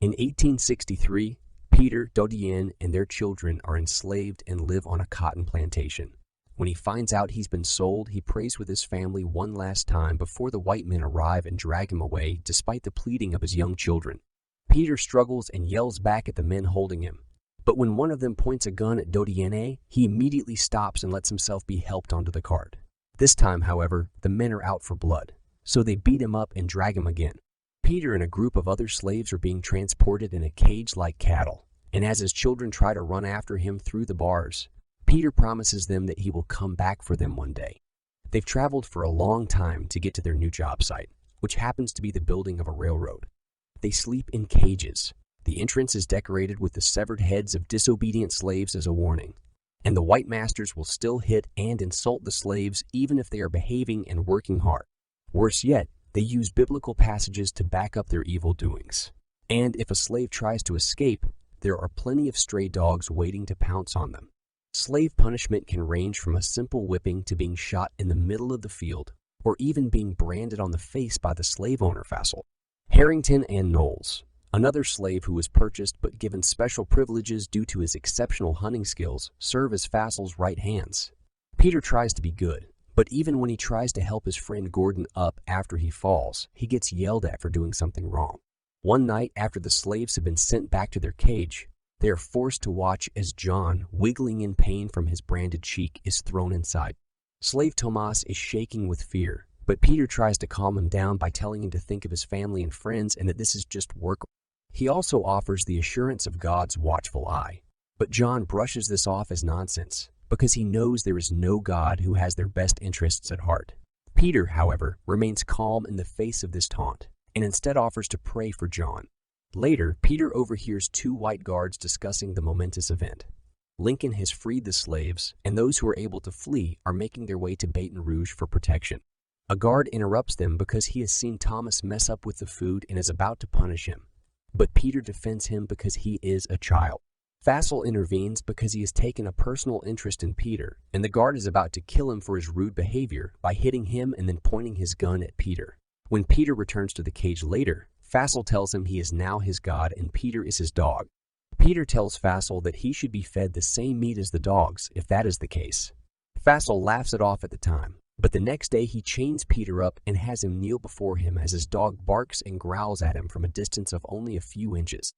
In 1863, Peter, Dodienne, and their children are enslaved and live on a cotton plantation. When he finds out he's been sold, he prays with his family one last time before the white men arrive and drag him away despite the pleading of his young children. Peter struggles and yells back at the men holding him. But when one of them points a gun at Dodienne, he immediately stops and lets himself be helped onto the cart. This time, however, the men are out for blood, so they beat him up and drag him again. Peter and a group of other slaves are being transported in a cage like cattle, and as his children try to run after him through the bars, Peter promises them that he will come back for them one day. They've traveled for a long time to get to their new job site, which happens to be the building of a railroad. They sleep in cages. The entrance is decorated with the severed heads of disobedient slaves as a warning, and the white masters will still hit and insult the slaves even if they are behaving and working hard. Worse yet, they use biblical passages to back up their evil doings. And if a slave tries to escape, there are plenty of stray dogs waiting to pounce on them. Slave punishment can range from a simple whipping to being shot in the middle of the field, or even being branded on the face by the slave owner Fassel. Harrington and Knowles, another slave who was purchased but given special privileges due to his exceptional hunting skills, serve as Fassel's right hands. Peter tries to be good, but even when he tries to help his friend Gordon up after he falls, he gets yelled at for doing something wrong. One night after the slaves have been sent back to their cage, they are forced to watch as John, wiggling in pain from his branded cheek, is thrown inside. Slave Tomas is shaking with fear, but Peter tries to calm him down by telling him to think of his family and friends and that this is just work. He also offers the assurance of God's watchful eye, but John brushes this off as nonsense because he knows there is no God who has their best interests at heart. Peter, however, remains calm in the face of this taunt and instead offers to pray for John. Later, Peter overhears two white guards discussing the momentous event. Lincoln has freed the slaves, and those who are able to flee are making their way to Baton Rouge for protection. A guard interrupts them because he has seen Thomas mess up with the food and is about to punish him. But Peter defends him because he is a child. Fassel intervenes because he has taken a personal interest in Peter, and the guard is about to kill him for his rude behavior by hitting him and then pointing his gun at Peter. When Peter returns to the cage later, Fassel tells him he is now his god and Peter is his dog. Peter tells Fassel that he should be fed the same meat as the dogs if that is the case. Fassel laughs it off at the time, but the next day he chains Peter up and has him kneel before him as his dog barks and growls at him from a distance of only a few inches.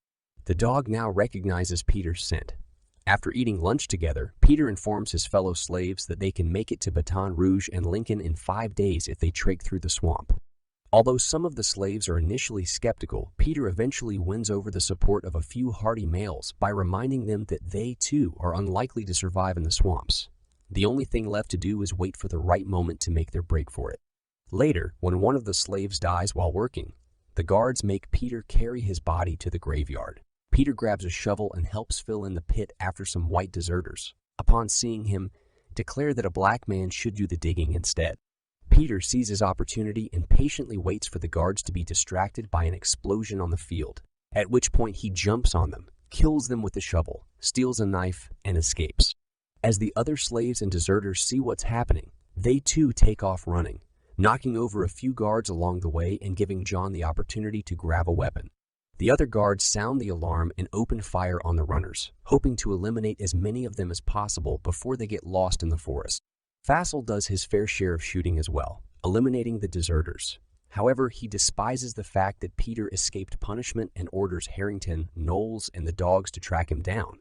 The dog now recognizes Peter's scent. After eating lunch together, Peter informs his fellow slaves that they can make it to Baton Rouge and Lincoln in 5 days if they trek through the swamp. Although some of the slaves are initially skeptical, Peter eventually wins over the support of a few hardy males by reminding them that they too are unlikely to survive in the swamps. The only thing left to do is wait for the right moment to make their break for it. Later, when one of the slaves dies while working, the guards make Peter carry his body to the graveyard. Peter grabs a shovel and helps fill in the pit after some white deserters, upon seeing him, declare that a black man should do the digging instead. Peter sees his opportunity and patiently waits for the guards to be distracted by an explosion on the field, at which point he jumps on them, kills them with the shovel, steals a knife, and escapes. As the other slaves and deserters see what's happening, they too take off running, knocking over a few guards along the way and giving John the opportunity to grab a weapon. The other guards sound the alarm and open fire on the runners, hoping to eliminate as many of them as possible before they get lost in the forest. Fassel does his fair share of shooting as well, eliminating the deserters. However, he despises the fact that Peter escaped punishment and orders Harrington, Knowles, and the dogs to track him down.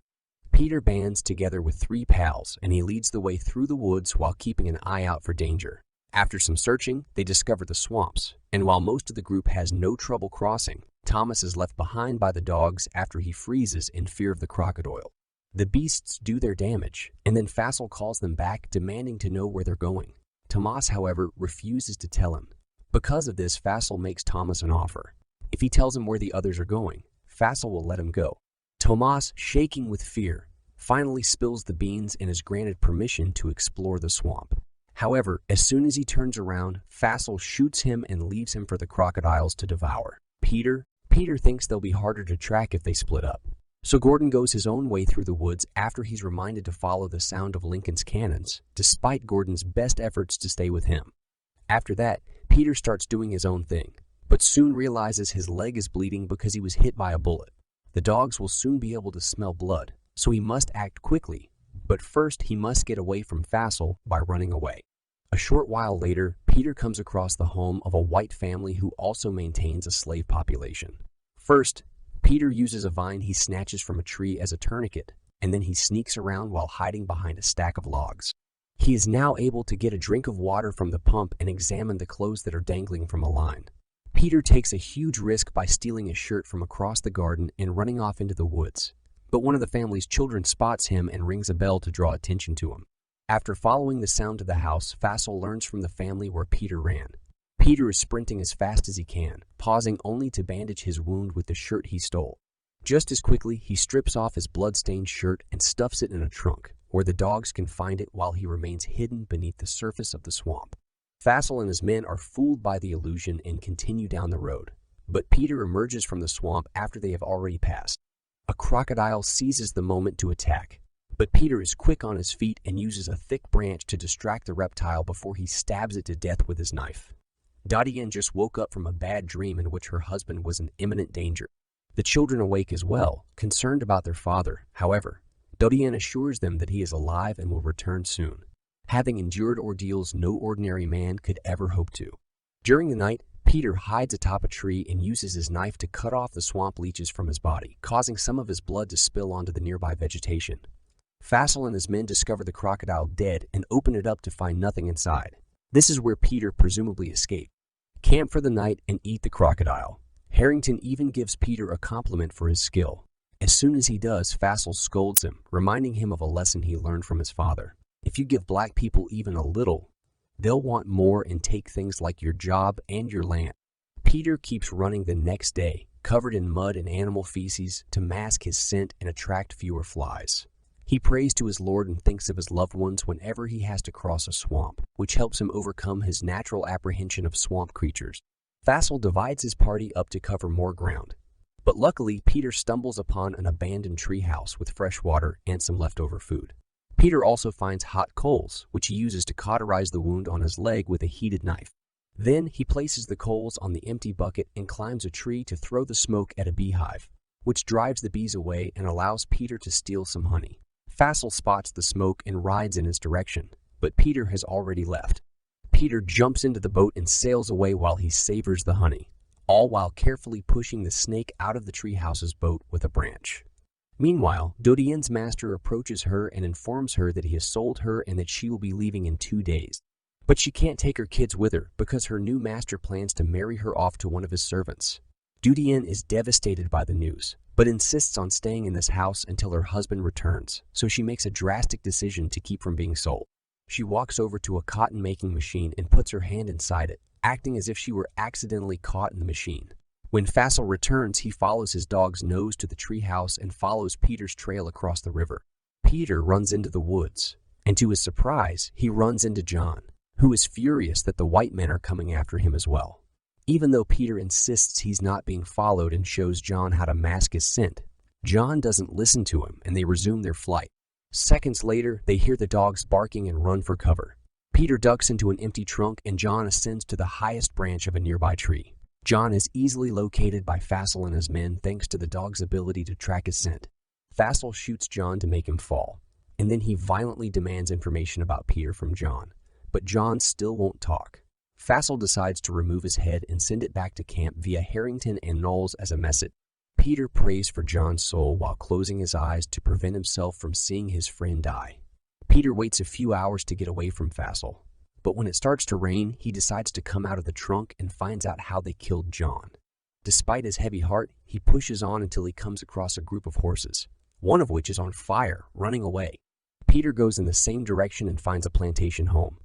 Peter bands together with 3 pals, and he leads the way through the woods while keeping an eye out for danger. After some searching, they discover the swamps, and while most of the group has no trouble crossing, Thomas is left behind by the dogs after he freezes in fear of the crocodile. The beasts do their damage, and then Fassel calls them back, demanding to know where they're going. Tomas, however, refuses to tell him. Because of this, Fassel makes Thomas an offer. If he tells him where the others are going, Fassel will let him go. Tomas, shaking with fear, finally spills the beans and is granted permission to explore the swamp. However, as soon as he turns around, Fassel shoots him and leaves him for the crocodiles to devour. Peter thinks they'll be harder to track if they split up. So Gordon goes his own way through the woods after he's reminded to follow the sound of Lincoln's cannons, despite Gordon's best efforts to stay with him. After that, Peter starts doing his own thing, but soon realizes his leg is bleeding because he was hit by a bullet. The dogs will soon be able to smell blood, so he must act quickly, but first he must get away from Fassel by running away. A short while later, Peter comes across the home of a white family who also maintains a slave population. First, Peter uses a vine he snatches from a tree as a tourniquet, and then he sneaks around while hiding behind a stack of logs. He is now able to get a drink of water from the pump and examine the clothes that are dangling from a line. Peter takes a huge risk by stealing a shirt from across the garden and running off into the woods, but one of the family's children spots him and rings a bell to draw attention to him. After following the sound to the house, Fassel learns from the family where Peter ran. Peter is sprinting as fast as he can, pausing only to bandage his wound with the shirt he stole. Just as quickly, he strips off his blood-stained shirt and stuffs it in a trunk, where the dogs can find it while he remains hidden beneath the surface of the swamp. Fassel and his men are fooled by the illusion and continue down the road, but Peter emerges from the swamp after they have already passed. A crocodile seizes the moment to attack, but Peter is quick on his feet and uses a thick branch to distract the reptile before he stabs it to death with his knife. Dodienne just woke up from a bad dream in which her husband was in imminent danger. The children awake as well, concerned about their father. However, Dodienne assures them that he is alive and will return soon, having endured ordeals no ordinary man could ever hope to. During the night, Peter hides atop a tree and uses his knife to cut off the swamp leeches from his body, causing some of his blood to spill onto the nearby vegetation. Fassel and his men discover the crocodile dead and open it up to find nothing inside. This is where Peter presumably escaped. Camp for the night and eat the crocodile. Harrington even gives Peter a compliment for his skill. As soon as he does, Fassel scolds him, reminding him of a lesson he learned from his father. If you give black people even a little, they'll want more and take things like your job and your land. Peter keeps running the next day, covered in mud and animal feces, to mask his scent and attract fewer flies. He prays to his Lord and thinks of his loved ones whenever he has to cross a swamp, which helps him overcome his natural apprehension of swamp creatures. Fassel divides his party up to cover more ground, but luckily Peter stumbles upon an abandoned treehouse with fresh water and some leftover food. Peter also finds hot coals, which he uses to cauterize the wound on his leg with a heated knife. Then he places the coals on the empty bucket and climbs a tree to throw the smoke at a beehive, which drives the bees away and allows Peter to steal some honey. Fassel spots the smoke and rides in its direction, but Peter has already left. Peter jumps into the boat and sails away while he savors the honey, all while carefully pushing the snake out of the treehouse's boat with a branch. Meanwhile, Dodienne's master approaches her and informs her that he has sold her and that she will be leaving in 2 days. But she can't take her kids with her because her new master plans to marry her off to one of his servants. Dodienne is devastated by the news, but insists on staying in this house until her husband returns, so she makes a drastic decision to keep from being sold. She walks over to a cotton-making machine and puts her hand inside it, acting as if she were accidentally caught in the machine. When Fassel returns, he follows his dog's nose to the treehouse and follows Peter's trail across the river. Peter runs into the woods, and to his surprise, he runs into John, who is furious that the white men are coming after him as well. Even though Peter insists he's not being followed and shows John how to mask his scent, John doesn't listen to him and they resume their flight. Seconds later, they hear the dogs barking and run for cover. Peter ducks into an empty trunk and John ascends to the highest branch of a nearby tree. John is easily located by Fassel and his men thanks to the dog's ability to track his scent. Fassel shoots John to make him fall, and then he violently demands information about Peter from John, but John still won't talk. Fassel decides to remove his head and send it back to camp via Harrington and Knowles as a message. Peter prays for John's soul while closing his eyes to prevent himself from seeing his friend die. Peter waits a few hours to get away from Fassel, but when it starts to rain, he decides to come out of the trunk and finds out how they killed John. Despite his heavy heart, he pushes on until he comes across a group of horses, one of which is on fire, running away. Peter goes in the same direction and finds a plantation home.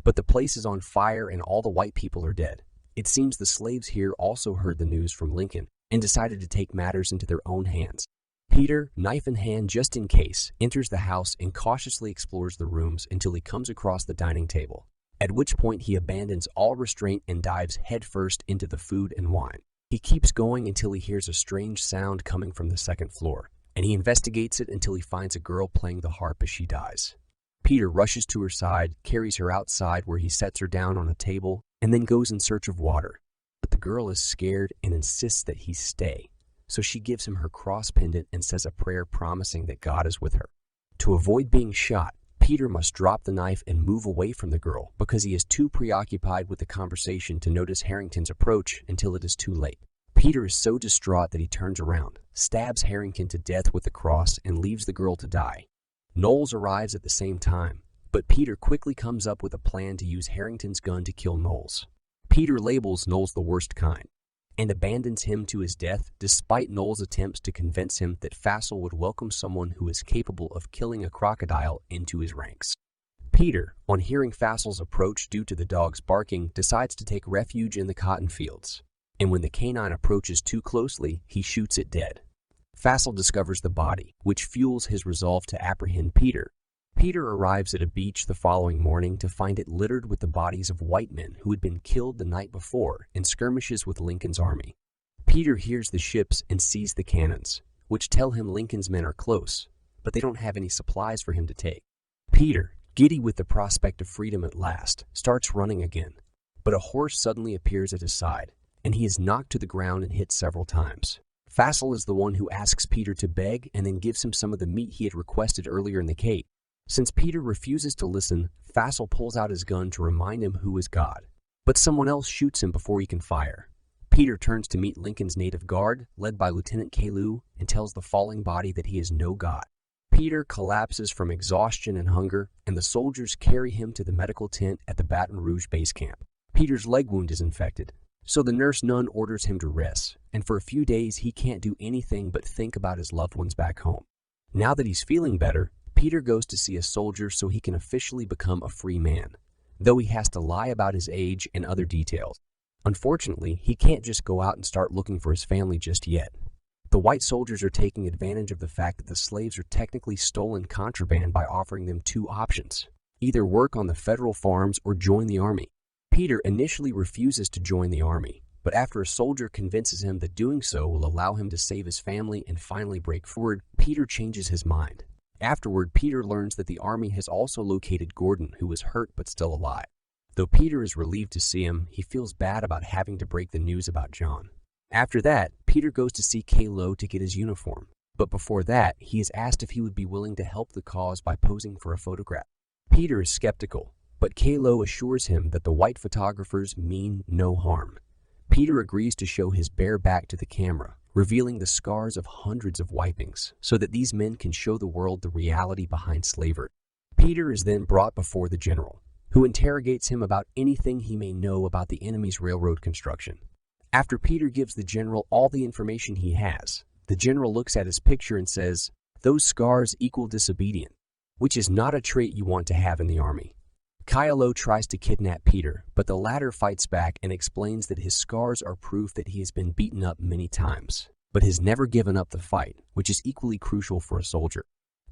But the place is on fire and all the white people are dead. It seems the slaves here also heard the news from Lincoln and decided to take matters into their own hands. Peter, knife in hand just in case, enters the house and cautiously explores the rooms until he comes across the dining table, at which point he abandons all restraint and dives headfirst into the food and wine. He keeps going until he hears a strange sound coming from the second floor, and he investigates it until he finds a girl playing the harp as she dies. Peter rushes to her side, carries her outside where he sets her down on a table, and then goes in search of water. But the girl is scared and insists that he stay, so she gives him her cross pendant and says a prayer promising that God is with her. To avoid being shot, Peter must drop the knife and move away from the girl because he is too preoccupied with the conversation to notice Harrington's approach until it is too late. Peter is so distraught that he turns around, stabs Harrington to death with the cross, and leaves the girl to die. Knowles arrives at the same time, but Peter quickly comes up with a plan to use Harrington's gun to kill Knowles. Peter labels Knowles the worst kind and abandons him to his death despite Knowles' attempts to convince him that Fassel would welcome someone who is capable of killing a crocodile into his ranks. Peter, on hearing Fassel's approach due to the dog's barking, decides to take refuge in the cotton fields, and when the canine approaches too closely, he shoots it dead. Fassel discovers the body, which fuels his resolve to apprehend Peter. Peter arrives at a beach the following morning to find it littered with the bodies of white men who had been killed the night before in skirmishes with Lincoln's army. Peter hears the ships and sees the cannons, which tell him Lincoln's men are close, but they don't have any supplies for him to take. Peter, giddy with the prospect of freedom at last, starts running again, but a horse suddenly appears at his side, and he is knocked to the ground and hit several times. Fassel is the one who asks Peter to beg and then gives him some of the meat he had requested earlier in the cave. Since Peter refuses to listen, Fassel pulls out his gun to remind him who is God, but someone else shoots him before he can fire. Peter turns to meet Lincoln's native guard, led by Lieutenant Caillou, and tells the falling body that he is no god. Peter collapses from exhaustion and hunger, and the soldiers carry him to the medical tent at the Baton Rouge base camp. Peter's leg wound is infected, so the nurse nun orders him to rest, and for a few days he can't do anything but think about his loved ones back home. Now that he's feeling better, Peter goes to see a soldier so he can officially become a free man, though he has to lie about his age and other details. Unfortunately, he can't just go out and start looking for his family just yet. The white soldiers are taking advantage of the fact that the slaves are technically stolen contraband by offering them two options: either work on the federal farms or join the army. Peter initially refuses to join the army, but after a soldier convinces him that doing so will allow him to save his family and finally break forward, Peter changes his mind. Afterward, Peter learns that the army has also located Gordon, who was hurt but still alive. Though Peter is relieved to see him, he feels bad about having to break the news about John. After that, Peter goes to see Caillou to get his uniform, but before that, he is asked if he would be willing to help the cause by posing for a photograph. Peter is skeptical, but Caillou assures him that the white photographers mean no harm. Peter agrees to show his bare back to the camera, revealing the scars of hundreds of wipings, so that these men can show the world the reality behind slavery. Peter is then brought before the general, who interrogates him about anything he may know about the enemy's railroad construction. After Peter gives the general all the information he has, the general looks at his picture and says, "Those scars equal disobedience," which is not a trait you want to have in the army. Caillou tries to kidnap Peter, but the latter fights back and explains that his scars are proof that he has been beaten up many times, but has never given up the fight, which is equally crucial for a soldier.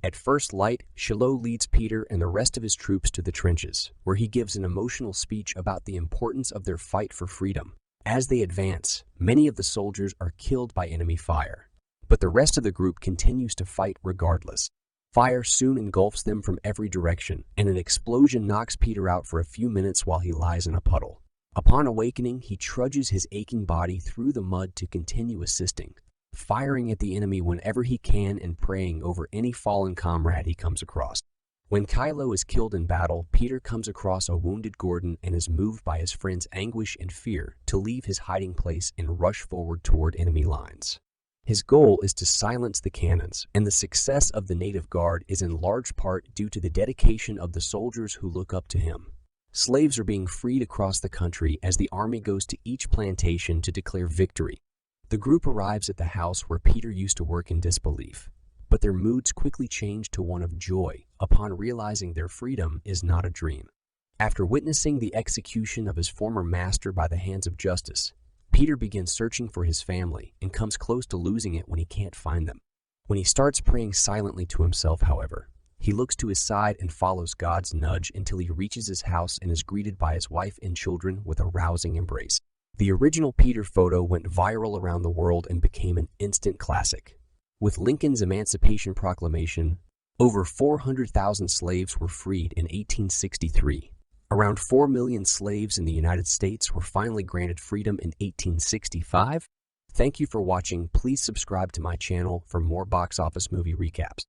At first light, Caillou leads Peter and the rest of his troops to the trenches, where he gives an emotional speech about the importance of their fight for freedom. As they advance, many of the soldiers are killed by enemy fire, but the rest of the group continues to fight regardless. Fire soon engulfs them from every direction, and an explosion knocks Peter out for a few minutes while he lies in a puddle. Upon awakening, he trudges his aching body through the mud to continue assisting, firing at the enemy whenever he can and praying over any fallen comrade he comes across. When Caillou is killed in battle, Peter comes across a wounded Gordon and is moved by his friend's anguish and fear to leave his hiding place and rush forward toward enemy lines. His goal is to silence the cannons, and the success of the native guard is in large part due to the dedication of the soldiers who look up to him. Slaves are being freed across the country as the army goes to each plantation to declare victory. The group arrives at the house where Peter used to work in disbelief, but their moods quickly change to one of joy upon realizing their freedom is not a dream. After witnessing the execution of his former master by the hands of justice, Peter begins searching for his family and comes close to losing it when he can't find them. When he starts praying silently to himself, however, he looks to his side and follows God's nudge until he reaches his house and is greeted by his wife and children with a rousing embrace. The original Peter photo went viral around the world and became an instant classic. With Lincoln's Emancipation Proclamation, over 400,000 slaves were freed in 1863. Around 4 million slaves in the United States were finally granted freedom in 1865. Thank you for watching. Please subscribe to my channel for more box office movie recaps.